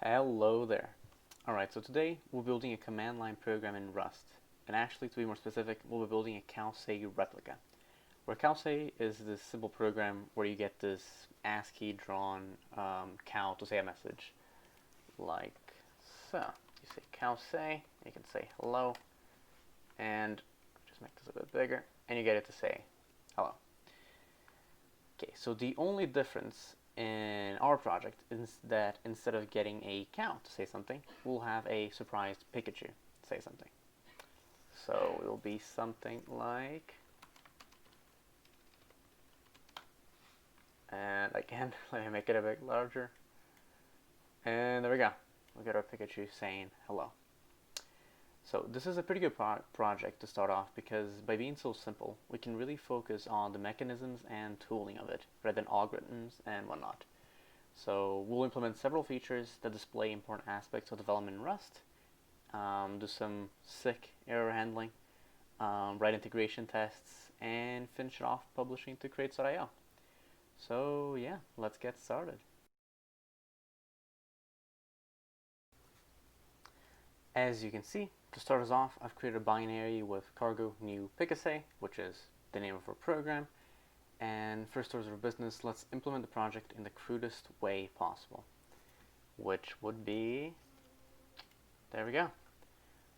Hello there. Alright, so today we're building a command line program in Rust. And actually, to be more specific, we'll be building a cowsay replica. Where cowsay is this simple program where you get this ASCII drawn cow to say a message. Like so. You say cowsay, you can say hello, and just make this a bit bigger, and you get it to say hello. Okay, so the only difference in our project is that instead of getting a cow to say something, we'll have a surprised Pikachu say something. So it will be something like, and again, let me make it a bit larger, and there we go. We got our Pikachu saying hello. So this is a pretty good project to start off because by being so simple, we can really focus on the mechanisms and tooling of it rather than algorithms and whatnot. So we'll implement several features that display important aspects of development in Rust, do some sick error handling, write integration tests, and finish it off publishing to crates.io. So yeah, let's get started. As you can see, to start us off, I've created a binary with cargo new picasay, which is the name of our program. And first order of business, let's implement the project in the crudest way possible, which would be, there we go.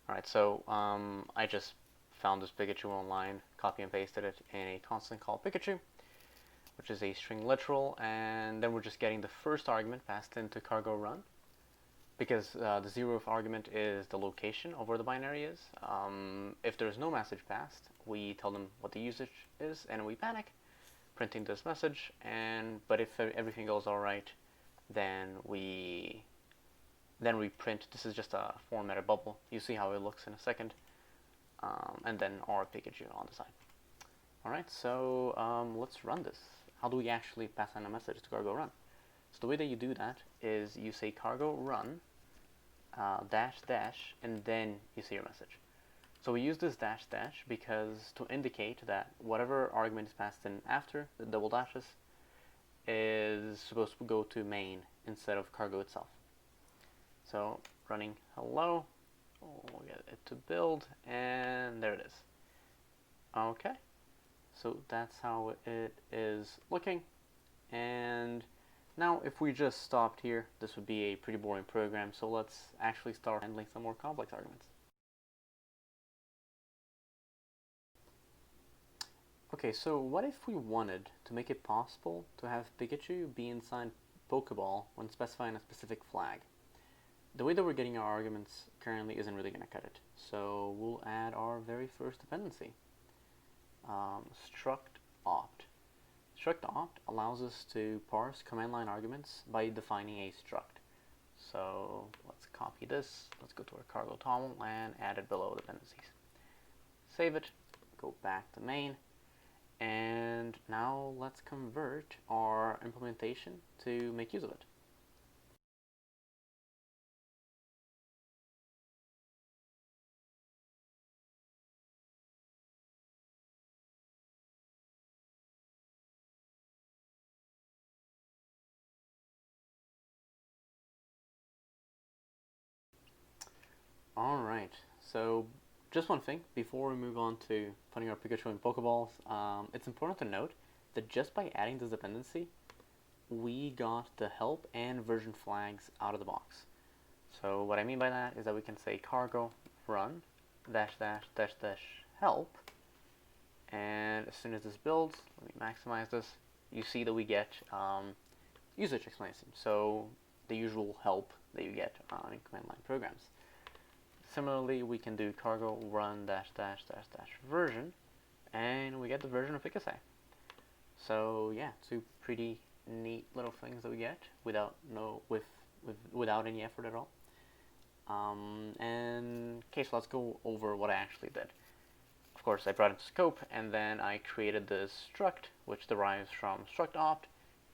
Alright, so I just found this Pikachu online, copy and pasted it in a constant called Pikachu, which is a string literal, and then we're just getting the first argument passed into cargo run, because the 0th argument is the location of where the binary is. If there's no message passed, we tell them what the usage is, and we panic, printing this message. But if everything goes all right, then we print. This is just a formatted bubble. You see how it looks in a second, and then our Pikachu on the side. All right, so let's run this. How do we actually pass on a message to cargo run? So the way that you do that is you say cargo run dash dash, and then you see your message. So we use this dash dash because to indicate that whatever argument is passed in after the double dashes is supposed to go to main instead of cargo itself. So running hello, we'll get it to build, and there it is. Okay, so that's how it is looking. And now, if we just stopped here, this would be a pretty boring program, so let's actually start handling some more complex arguments. Okay, so what if we wanted to make it possible to have Pikachu be inside Pokeball when specifying a specific flag? The way that we're getting our arguments currently isn't really going to cut it, so we'll add our very first dependency, struct opt. Struct opt allows us to parse command line arguments by defining a struct. So let's copy this, let's go to our cargo toml and add it below dependencies. Save it, go back to main, and now let's convert our implementation to make use of it. Alright, so just one thing before we move on to putting our Pikachu in Pokeballs, it's important to note that just by adding this dependency, we got the help and version flags out of the box. So what I mean by that is that we can say cargo run dash dash dash dash help, and as soon as this builds, let me maximize this, you see that we get usage explanation, so the usual help that you get in command line programs. Similarly, we can do cargo run dash dash dash dash version, and we get the version of picasay. So yeah, two pretty neat little things that we get without any effort at all. And okay, so let's go over what I actually did. Of course, I brought it to scope, and then I created this struct, which derives from struct opt,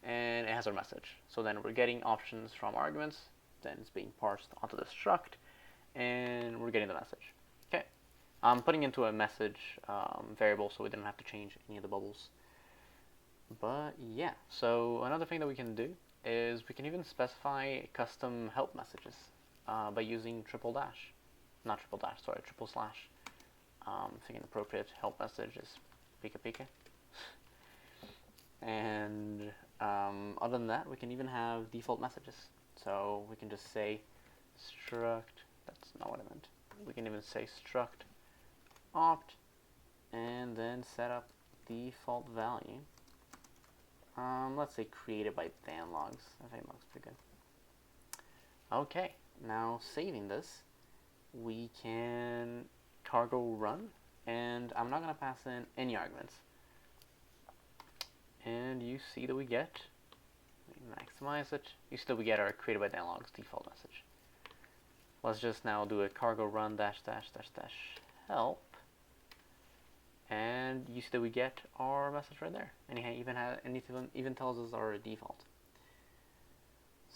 and it has our message. So then we're getting options from arguments, then it's being parsed onto the struct, and we're getting the message. Okay, I'm putting into a message variable so we didn't have to change any of the bubbles. But yeah, so another thing that we can do is we can even specify custom help messages by using triple dash. Not triple dash, sorry, triple slash. I think an appropriate help message is pika pika. And other than that, we can even have default messages. So we can just say struct, that's not what I meant. We can even say struct opt, and then set up default value. Let's say created by Dan logs. I think that looks pretty good. Okay, now saving this, we can cargo run, and I'm not going to pass in any arguments. And you see that we get, maximize it, you see that we get our created by Dan logs default message. Let's just now do a cargo run dash dash dash dash help. And you see that we get our message right there, and it even tells us our default.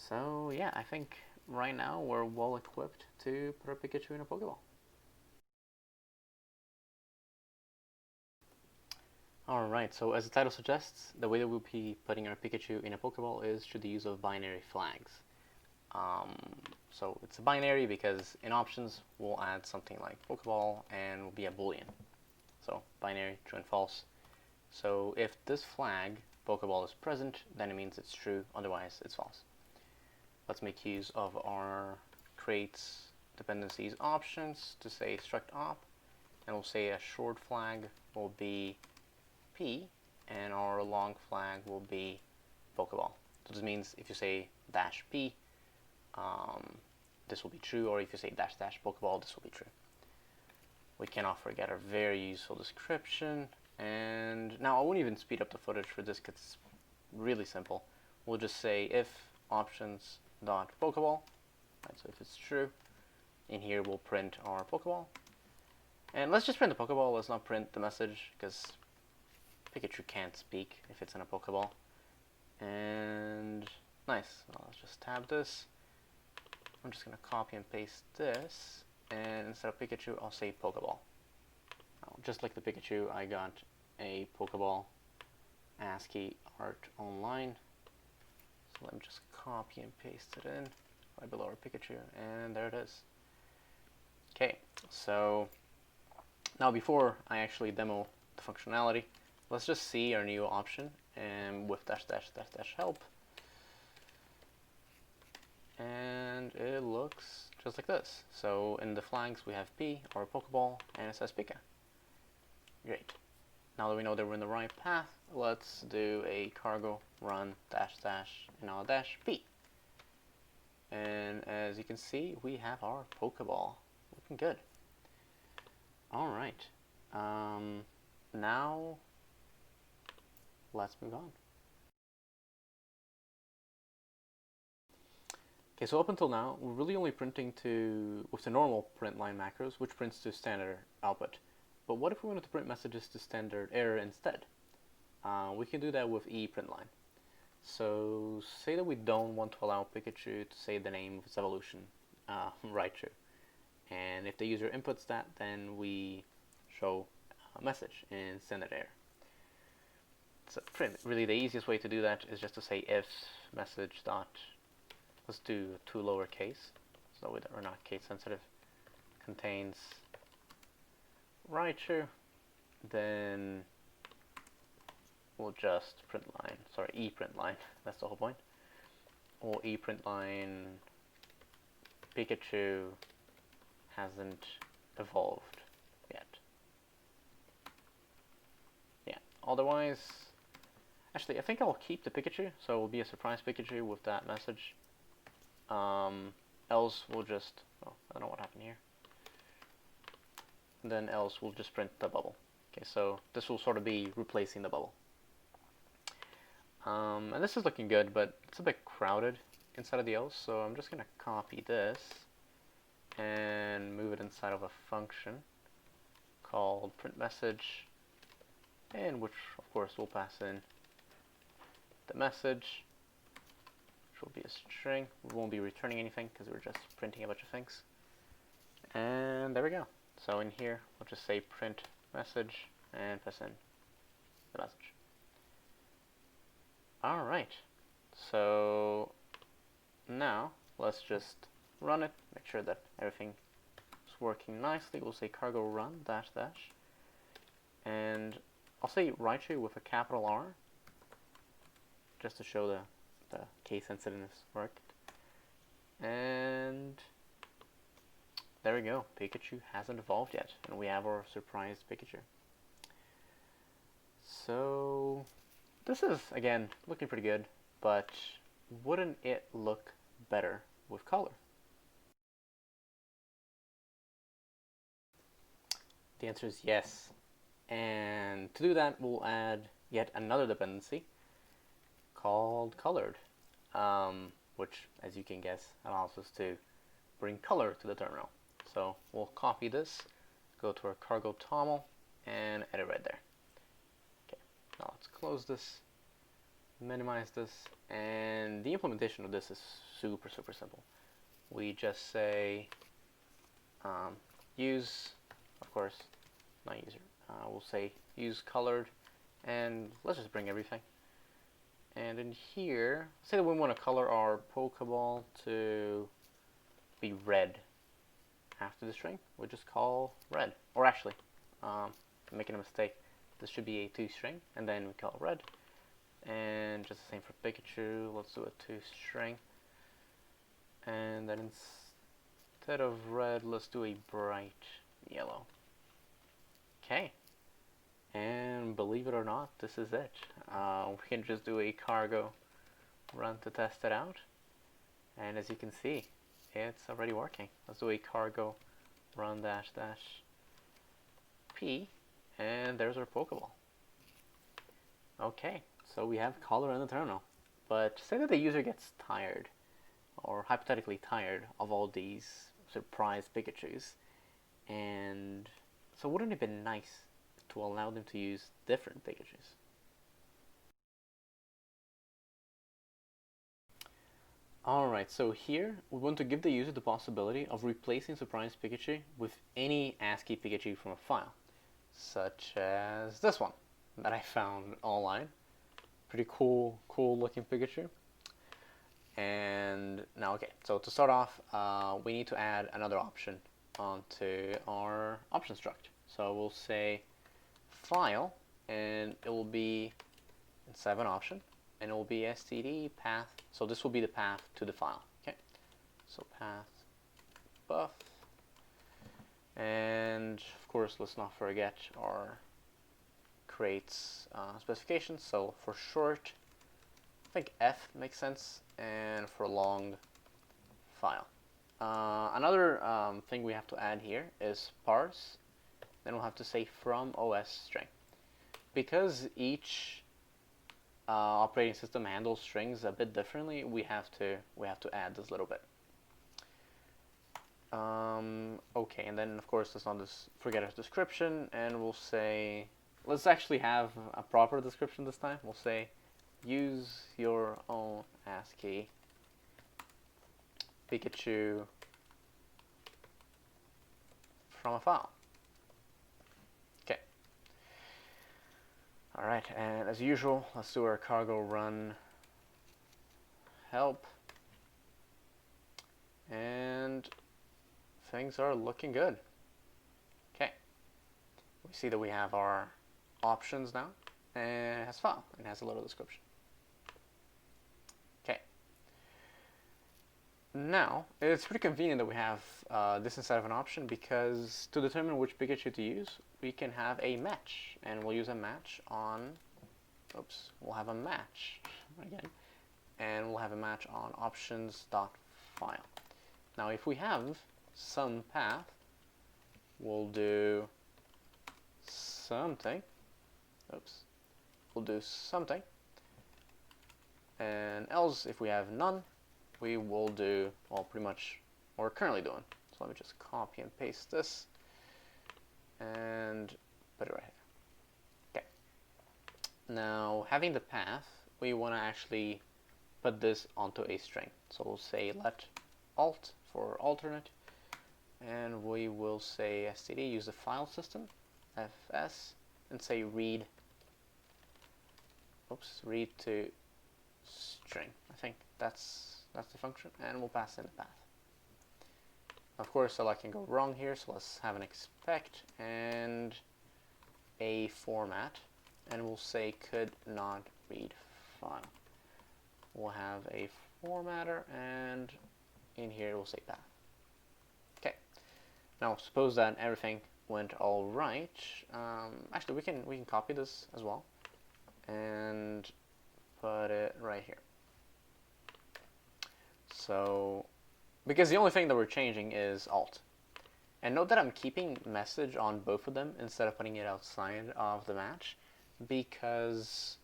So yeah, I think right now we're well equipped to put our Pikachu in a Pokeball. Alright, so as the title suggests, the way that we'll be putting our Pikachu in a Pokeball is through the use of binary flags. So it's a binary because in options we'll add something like Pokeball and will be a Boolean. So binary, true and false. So if this flag, Pokeball, is present, then it means it's true, otherwise it's false. Let's make use of our creates dependencies options to say struct op, and we'll say a short flag will be P, and our long flag will be Pokeball. So this means if you say dash P, this will be true, or if you say dash dash Pokeball, this will be true. We cannot forget our very useful description, and now I won't even speed up the footage for this because it's really simple. We'll just say if options dot Pokeball, right, so if it's true, in here we'll print our Pokeball. And let's just print the Pokeball, let's not print the message because Pikachu can't speak if it's in a Pokeball. And nice, now let's just tab this. I'm just going to copy and paste this, and instead of Pikachu I'll say Pokeball. Now, just like the Pikachu, I got a Pokeball ASCII art online. So let me just copy and paste it in right below our Pikachu, and there it is. Okay, so now before I actually demo the functionality, let's just see our new option with dash dash dash dash help. And it looks just like this. So in the flags we have P, or Pokeball, and it says Pika. Great. Now that we know that we're in the right path, let's do a cargo run dash dash and now dash P. And as you can see, we have our Pokeball. Looking good. Alright. Now let's move on. Okay, so up until now, we're really only printing with the normal print line macros, which prints to standard output. But what if we wanted to print messages to standard error instead? We can do that with ePrintLine. So say that we don't want to allow Pikachu to say the name of its evolution, right true. And if the user inputs that, then we show a message in standard error. So really the easiest way to do that is just to say if message dot, let's do two lowercase, so that we're not case sensitive, contains right true, then we'll just ePrintLine, that's the whole point. Or ePrintLine Pikachu hasn't evolved yet. Yeah, otherwise, actually I think I'll keep the Pikachu, so it will be a surprise Pikachu with that message. Else we'll just, oh, I don't know what happened here. And then else we'll just print the bubble. Okay, so this will sort of be replacing the bubble. And this is looking good, but it's a bit crowded inside of the else, so I'm just going to copy this and move it inside of a function called print message, and which of course will pass in the message, which will be a string. We won't be returning anything because we're just printing a bunch of things. And there we go. So in here we'll just say print message and pass in the message. Alright, So now let's just run it, make sure that everything is working nicely. We'll say cargo run dash dash, and I'll say right tree with a capital R, just to show the case sensitiveness worked. And there we go, Pikachu hasn't evolved yet, and we have our surprised Pikachu. So this is, again, looking pretty good, but wouldn't it look better with color? The answer is yes. And to do that, we'll add yet another dependency called colored, which, as you can guess, allows us to bring color to the terminal. So we'll copy this, go to our cargo toml, and edit right there. Okay, now let's close this, minimize this, and the implementation of this is super simple. We just say use, of course, not user. We'll say use colored, and let's just bring everything. And in here, say that we want to color our Pokeball to be red. After the string, we'll just call red. Or actually, I'm making a mistake. This should be a toString, and then we call red. And just the same for Pikachu. Let's do a toString. And then instead of red, let's do a bright yellow. Okay. And believe it or not, this is it. We can just do a cargo run to test it out. And as you can see, it's already working. Let's do a cargo run dash dash P, and there's our Pokeball. Okay, so we have color in the terminal. But say that the user gets tired, or hypothetically tired, of all these surprise Pikachus, and so wouldn't it be nice to allow them to use different Pikachus? Alright, so here we want to give the user the possibility of replacing Surprise Pikachu with any ASCII Pikachu from a file, such as this one that I found online. Pretty cool looking Pikachu. And now, okay, so to start off, we need to add another option onto our option struct. So we'll say file, and it will be inside of an option, and it will be std path. So this will be the path to the file. Okay, so path buff, and of course let's not forget our creates specifications. So for short, I think F makes sense, and for long, file. Another thing we have to add here is parse. Then we'll have to say from OS string, because each operating system handles strings a bit differently. We have to add this little bit. Okay, and then of course let's not forget our description, and we'll say, let's actually have a proper description this time. We'll say use your own ASCII Pikachu from a file. Okay. Alright, and as usual, let's do our cargo run help. And things are looking good. Okay. We see that we have our options now, and it has file, and it has a little description. Okay. Now, it's pretty convenient that we have this inside of an option, because to determine which Pikachu to use, we can have a match, and we'll use a match on, we'll have a match again, and we'll have a match on options.file. Now, if we have some path, we'll do something, we'll do something, and else if we have none, we will do, well, pretty much what we're currently doing. So let me just copy and paste this and put it right here. Okay. Now, having the path, we want to actually put this onto a string. So we'll say let alt for alternate, and we will say std, use the file system, fs, and say read, read to string. I think that's the function, and we'll pass in the path. Of course, a lot can go wrong here, so let's have an expect and a format, and we'll say could not read file. We'll have a formatter, and in here we'll say path. Okay. Now suppose that everything went all right. Actually, we can copy this as well and put it right here. So, because the only thing that we're changing is alt. And note that I'm keeping message on both of them instead of putting it outside of the match, because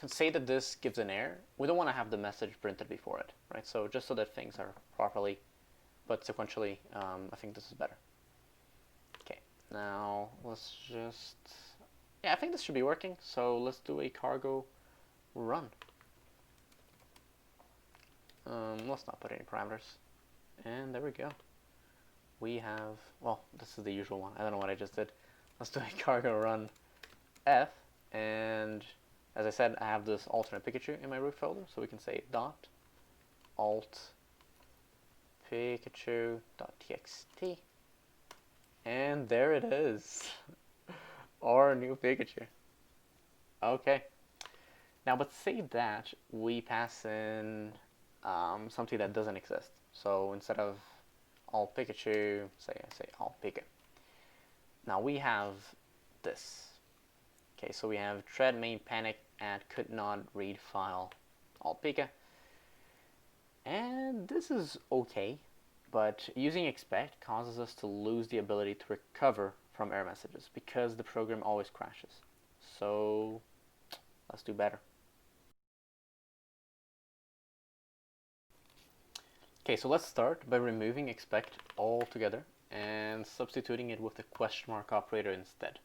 say that this gives an error, we don't want to have the message printed before it, right? So just so that things are properly but sequentially, I think this is better. Okay, now let's just, yeah, I think this should be working. So let's do a cargo run. Let's not put any parameters. And there we go. We have, well, this is the usual one. I don't know what I just did. Let's do a cargo run F. And as I said, I have this alternate Pikachu in my root folder. So we can say dot alt Pikachu.txt. And there it is. Our new Pikachu. Okay. Now, but say that we pass in something that doesn't exist. So instead of all Pikachu, say all Pika. Now we have this. Okay, so we have thread main panic at could not read file all Pika. And this is okay, but using expect causes us to lose the ability to recover from error messages because the program always crashes. So let's do better. Okay, so let's start by removing expect altogether and substituting it with the question mark operator instead.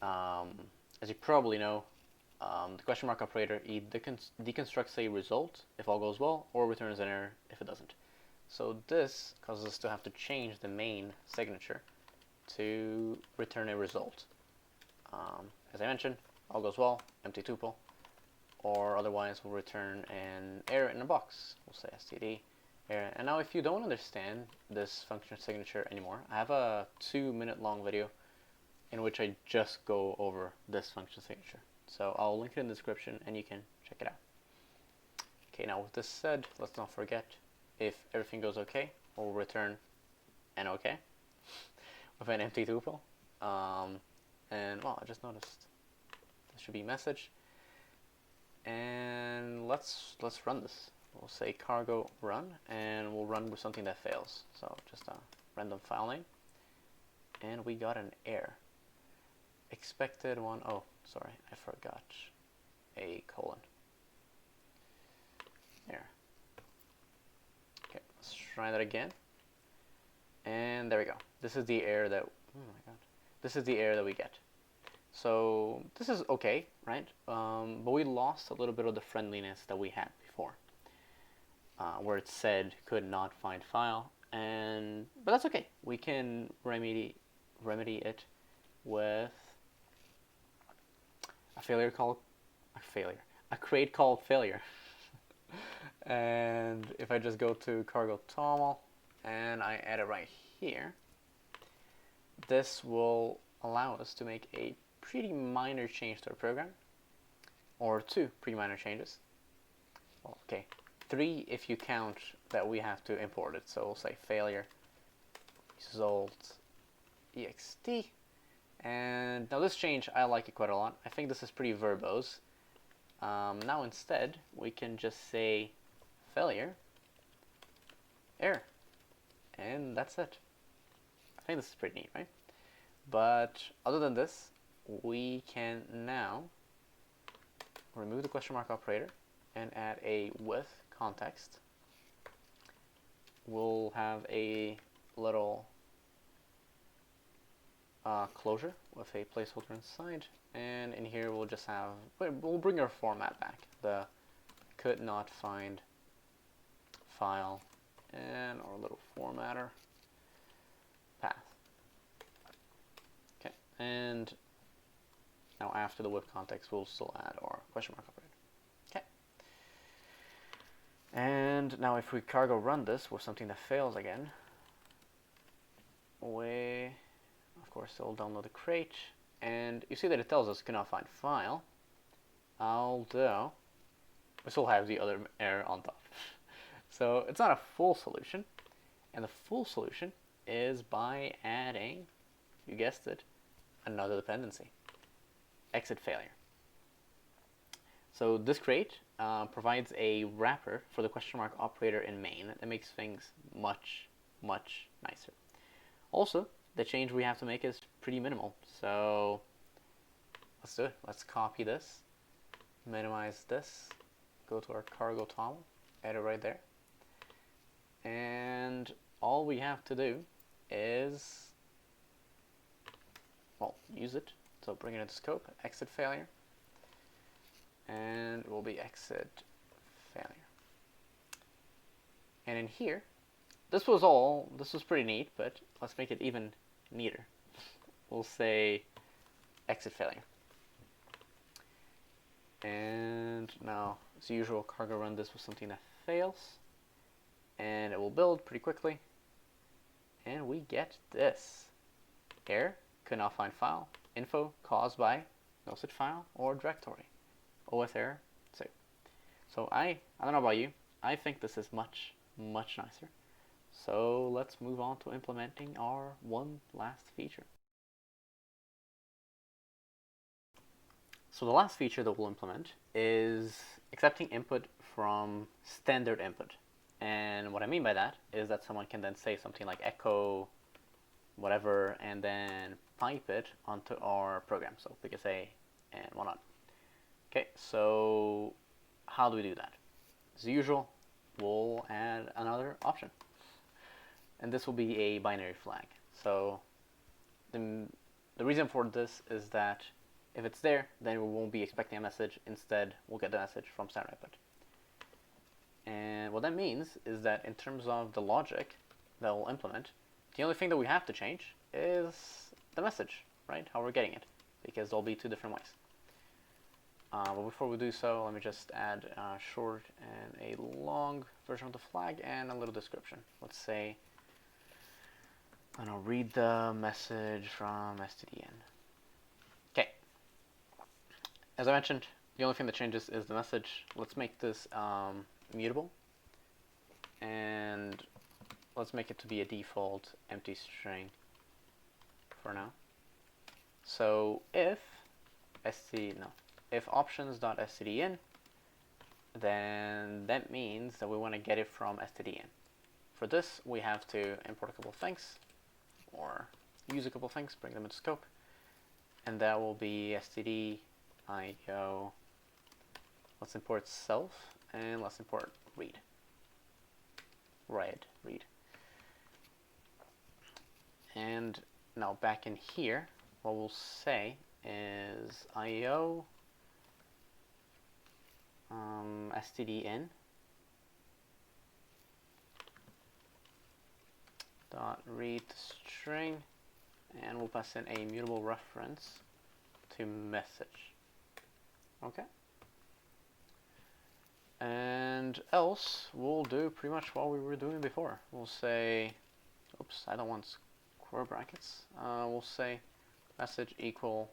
As you probably know, the question mark operator either deconstructs a result if all goes well, or returns an error if it doesn't. So this causes us to have to change the main signature to return a result. As I mentioned, all goes well, empty tuple, or otherwise we'll return an error in a box. We'll say std error. And now if you don't understand this function signature anymore, I have a 2-minute long video in which I just go over this function signature. So I'll link it in the description and you can check it out. Okay, now with this said, let's not forget, if everything goes okay, we'll return an okay with an empty tuple. And well, I just noticed this should be message. And let's run this. We'll say cargo run, and we'll run with something that fails. So just a random file name, and we got an error. Expected one. Oh, sorry, I forgot a colon. Error. Okay, let's try that again. And there we go. This is the error that. Oh my god. This is the error that we get. So this is okay, right? But we lost a little bit of the friendliness that we had before, where it said could not find file, but that's okay. We can remedy it with a crate called failure. And if I just go to cargo toml and I add it right here, this will allow us to make a pretty minor change to our program, or 2 pretty minor changes. Well, okay, 3 if you count that we have to import it. So we'll say failure result ext. And now this change, I like it quite a lot. I think this is pretty verbose. Now instead, we can just say failure error, and that's it. I think this is pretty neat, right? But other than this, we can now remove the question mark operator and add a with context. We'll have a little closure with a placeholder inside, and in here we'll just have, we'll bring our format back, the could not find file and our little formatter path. Okay, and now after the with context we'll still add our question mark operator. Okay, And now if we cargo run this with something that fails again, we, of course, it'll download the crate, and you see that it tells us cannot find file, although we still have the other error on top. So it's not a full solution, and the full solution is by adding, you guessed it, another dependency, exit failure. So this crate provides a wrapper for the question mark operator in main that makes things much, much nicer. Also, the change we have to make is pretty minimal, so let's do it. Let's copy this, minimize this, go to our cargo toggle, add it right there, and all we have to do is, well, use it. So bring it into scope, exit failure, and it will be exit failure. And in here, this was pretty neat, but let's make it even neater. We'll say exit failure. And now, as usual, cargo run this with something that fails, and it will build pretty quickly. And we get this. Error, could not find file, info caused by no such file or directory. OS error 2. So I don't know about you, I think this is much, much nicer. So let's move on to implementing our one last feature. So the last feature that we'll implement is accepting input from standard input. And what I mean by that is that someone can then say something like echo whatever and then pipe it onto our program. So PKSA and whatnot. Okay, so how do we do that? As usual, we'll add another option. And this will be a binary flag. So the reason for this is that if it's there, then we won't be expecting a message. Instead, we'll get the message from standard input. And what that means is that in terms of the logic that we'll implement, the only thing that we have to change is the message, right? How we're getting it, because there'll be two different ways. But before we do so, let me just add a short and a long version of the flag and a little description. Let's say, I don't know, read the message from stdin. Okay. As I mentioned, the only thing that changes is the message. Let's make this mutable, and let's make it to be a default empty string for now. So if options.stdin, then that means that we want to get it from stdin. For this, we have to import a couple of things, or use a couple of things, bring them into scope, and that will be std io. Let's import self, and let's import read. Read. And now back in here, what we'll say is io stdin dot read string, and we'll pass in a mutable reference to message. Okay. And else we'll do pretty much what we were doing before. We'll say, oops, I don't want square brackets. We'll say message equal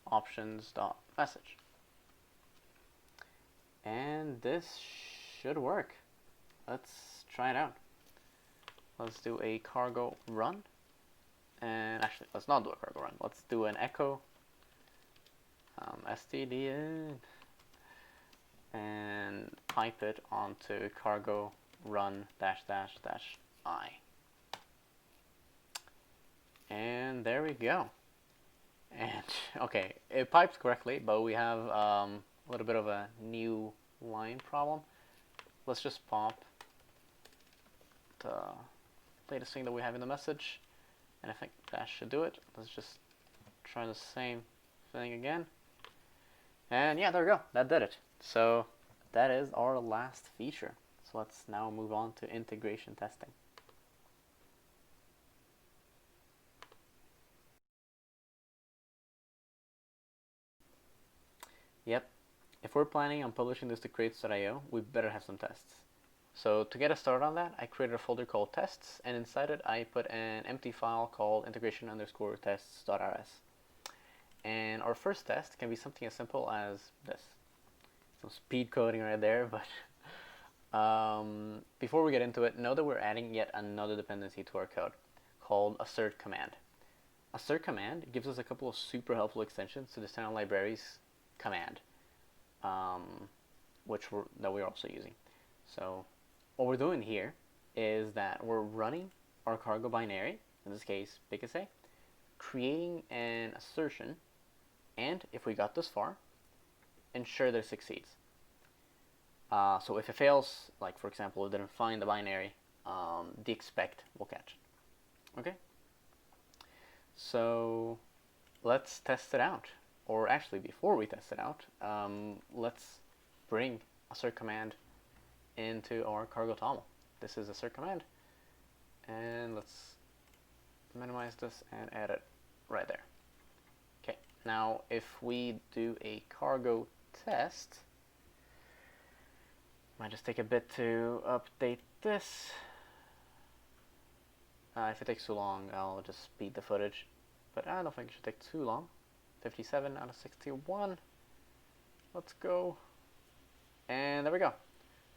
options dot message. And this should work. Let's try it out. Let's do a cargo run. And actually, let's not do a cargo run. Let's do an echo stdin and pipe it onto cargo run --i. And there we go. And okay, it pipes correctly, but we have a little bit of a new line problem. Let's just pop the latest thing that we have in the message, and I think that should do it. Let's just try the same thing again. And yeah, there we go. That did it. So that is our last feature. So let's now move on to integration testing. Yep. If we're planning on publishing this to crates.io, we better have some tests. So to get us started on that, I created a folder called tests, and inside it I put an empty file called integration_tests.rs. And our first test can be something as simple as this. Some speed coding right there, but before we get into it, know that we're adding yet another dependency to our code called assert command. Assert command gives us a couple of super helpful extensions to the standard libraries command, that we're also using. So what we're doing here is that we're running our cargo binary, in this case PKSA, creating an assertion, and if we got this far, ensure that it succeeds. So if it fails, like for example, it didn't find the binary, the expect will catch it. Okay? So let's test it out. Or actually, before we test it out, let's bring assert command into our cargo toml. This is assert command, and let's minimize this and add it right there. Okay, now if we do a cargo test, might just take a bit to update this. If it takes too long, I'll just speed the footage, but I don't think it should take too long. 57 out of 61. Let's go. And there we go.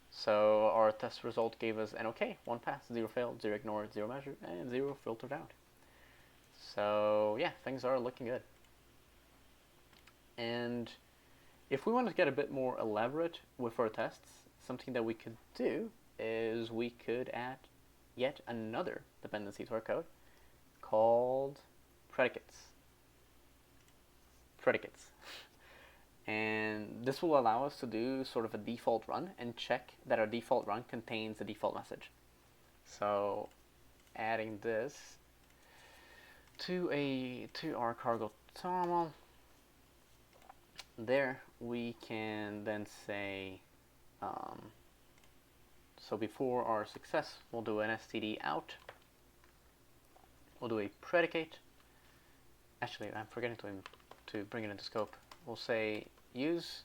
So our test result gave us an OK, 1 pass, 0 failed, 0 ignored, 0 measured, and 0 filtered out. So yeah, things are looking good. And if we want to get a bit more elaborate with our tests, something that we could do is we could add yet another dependency to our code called predicates. And this will allow us to do sort of a default run and check that our default run contains the default message. So adding this to our cargo toml, there we can then say, so before our success, we'll do an std out. We'll do a predicate. Actually, I'm forgetting to bring it into scope. We'll say use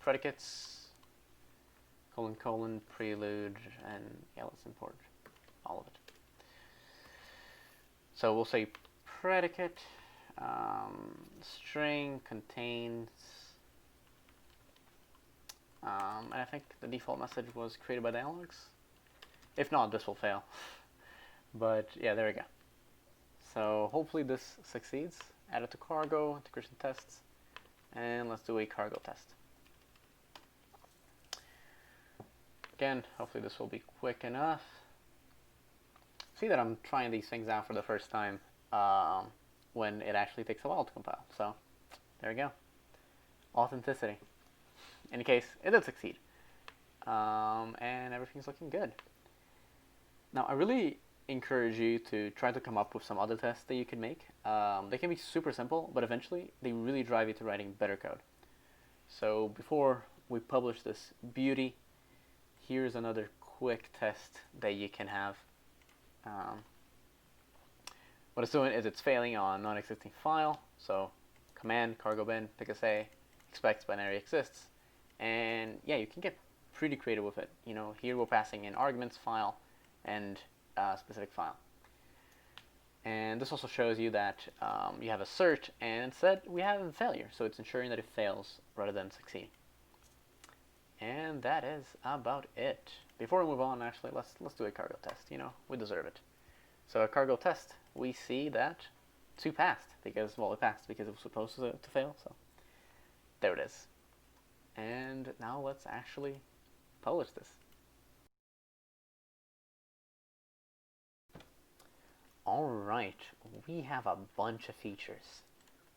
predicates colon prelude, and yeah, let's import all of it. So we'll say predicate string contains, and I think the default message was created by dialogues. If not, this will fail. But yeah, there we go. So hopefully this succeeds. Add it to cargo, integration tests, and let's do a cargo test. Again, hopefully this will be quick enough. See that I'm trying these things out for the first time when it actually takes a while to compile. So there we go. Authenticity. In any case, it did succeed. And everything's looking good. Now, I really encourage you to try to come up with some other tests that you can make. They can be super simple, but eventually they really drive you to writing better code. So before we publish this beauty, here's another quick test that you can have. What it's doing is it's failing on non-existing file. So command cargo bin PKSA expects binary exists, and yeah, you can get pretty creative with it. You know, here we're passing in arguments file and specific file. And this also shows you that you have assert, and instead we have failure, so it's ensuring that it fails rather than succeed. And that is about it. Before we move on, actually, let's do a cargo test. You know, we deserve it. So a cargo test, we see that 2 passed because, well, it passed because it was supposed to fail. So there it is. And now let's actually publish this. Alright, we have a bunch of features.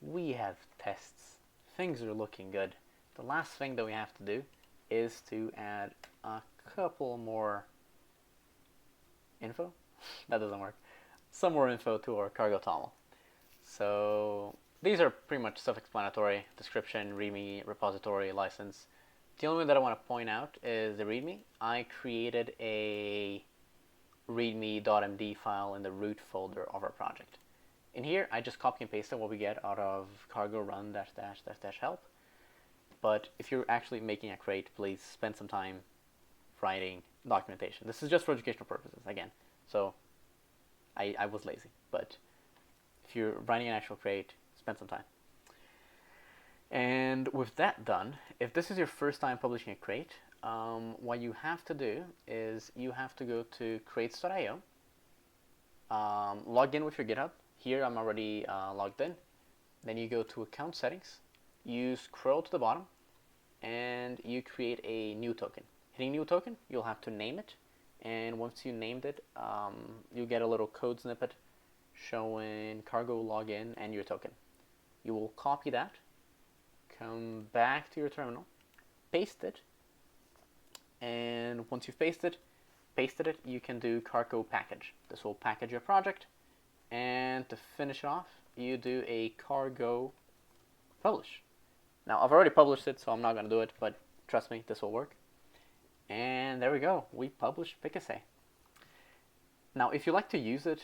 We have tests. Things are looking good. The last thing that we have to do is to add a couple more info. That doesn't work. Some more info to our cargo toml. So these are pretty much self-explanatory. Description, readme, repository, license. The only one that I want to point out is the readme. I created a readme.md file in the root folder of our project. In here, I just copy and pasted what we get out of cargo run --help. But if you're actually making a crate, please spend some time writing documentation. This is just for educational purposes, again. So I was lazy, but if you're writing an actual crate, spend some time. And with that done, if this is your first time publishing a crate, what you have to do is you have to go to crates.io, log in with your GitHub. Here I'm already logged in. Then you go to account settings, you scroll to the bottom, and you create a new token. Hitting new token, you'll have to name it, and once you named it, you get a little code snippet showing cargo login and your token. You will copy that, come back to your terminal, paste it, and once you've pasted it, you can do cargo package. This will package your project, and to finish it off, you do a cargo publish. Now, I've already published it, so I'm not going to do it, but trust me, this will work. And there we go, we published PicSA. Now, if you like to use it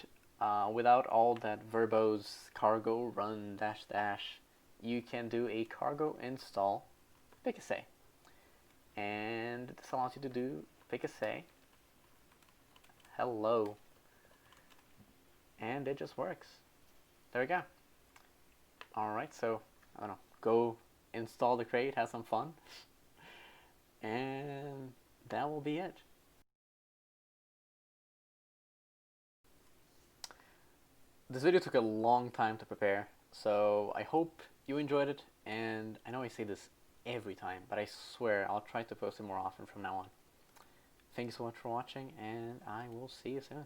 without all that verbose cargo run dash dash, you can do a cargo install PicSA. And this allows you to do PicSA hello. And it just works. There we go. Alright, so, I don't know, go install the crate, have some fun. And that will be it. This video took a long time to prepare, so I hope you enjoyed it, and I know I say this every time, but I swear I'll try to post it more often from now on. Thank you so much for watching, and I will see you soon.